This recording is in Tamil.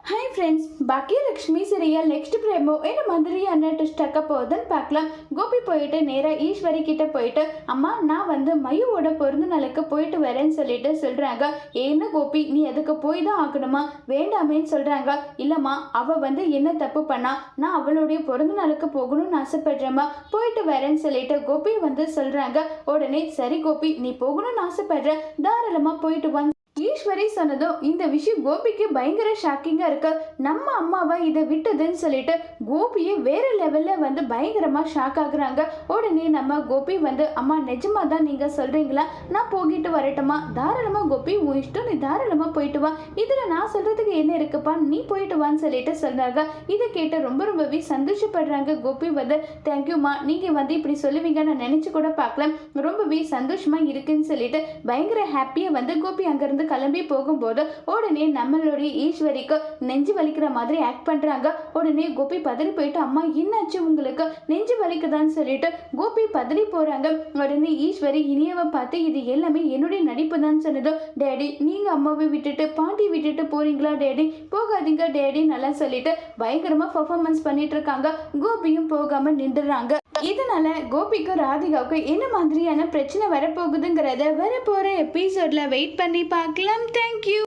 Hi friends, Baakiyalakshmi serial next promo என்ன மாதிரியான ட்விஸ்ட் ஆக்க போகுதுன்னு பார்க்கலாம். கோபி போயிட்டு நேராக ஈஸ்வரி கிட்ட போயிட்டு, அம்மா நான் மயுவோட பிறந்த நாளுக்கு போயிட்டு வரேன்னு சொல்லிட்டு சொல்கிறாங்க. ஏன்னு கோபி, நீ அதுக்கு போய் தான் ஆகணுமா? வேண்டாமேன்னு சொல்கிறாங்க. இல்லைம்மா, அவள் என்ன தப்பு பண்ணா? நான் அவளுடைய பிறந்த நாளுக்கு போகணும்னு ஆசைப்படுறேம்மா, போயிட்டு வரேன்னு சொல்லிட்டு கோபி சொல்கிறாங்க. உடனே சரி கோபி, நீ போகணும்னு ஆசைப்படுற, தாராளமாக போயிட்டு வந்து ஈஸ்வரி சொன்னதும் இந்த விஷயம் கோபிக்கு பயங்கர ஷாக்கிங்காக இருக்கு. நம்ம அம்மாவை இதை விட்டதுன்னு சொல்லிட்டு கோபியை வேற லெவலில் பயங்கரமாக ஷாக் ஆகுறாங்க. உடனே நம்ம கோபி அம்மா நிஜமாக தான் நீங்கள் சொல்கிறீங்களா? நான் போகிட்டு வரட்டுமா? தாராளமாக கோபி, உன் இஷ்டம், நீ தாராளமாக போயிட்டு வா, இதில் நான் சொல்கிறதுக்கு என்ன இருக்குப்பா, நீ போயிட்டு வான்னு சொல்லிட்டு சொன்னாங்க. இதை கேட்டு ரொம்பவே சந்தோஷப்படுறாங்க. கோபி தேங்க்யூம்மா, நீங்கள் இப்படி சொல்லுவீங்க நான் நினச்சி கூட பார்க்கல, ரொம்பவே சந்தோஷமாக இருக்குன்னு சொல்லிட்டு பயங்கர ஹாப்பியாக கோபி அங்கேருந்து கிளம்பி போகும்போது உடனே நம்மளுடைய ஈஸ்வரிக்கு நெஞ்சு வலிக்கிற மாதிரி ஆக்ட் பண்றாங்க. உடனே கோபி பதறி போயிட்டு, அம்மா என்னாச்சு உங்களுக்கு, நெஞ்சு வலிக்குதான்னு சொல்லிட்டு கோபி பதறி போறாங்க. உடனே ஈஸ்வரி இனியவை பார்த்து, இது எல்லாமே என்னுடைய நடிப்பு தான் சொன்னதும், டேடி நீங்க அம்மாவை விட்டுட்டு பாட்டி விட்டுட்டு போறீங்களா டேடி? போகாதீங்க டேடி நல்லா சொல்லிட்டு பயங்கரமா பர்ஃபார்மன்ஸ் பண்ணிட்டு இருக்காங்க. கோபியும் போகாம நின்றுறாங்க. இதனால கோபிக்கும் ராதிகாவுக்கும் என்ன மாதிரியான பிரச்சனை வரப்போகுதுங்கிறத வரப்போற எபிசோட்ல வெயிட் பண்ணி பார்க்கலாம். தேங்க்யூ.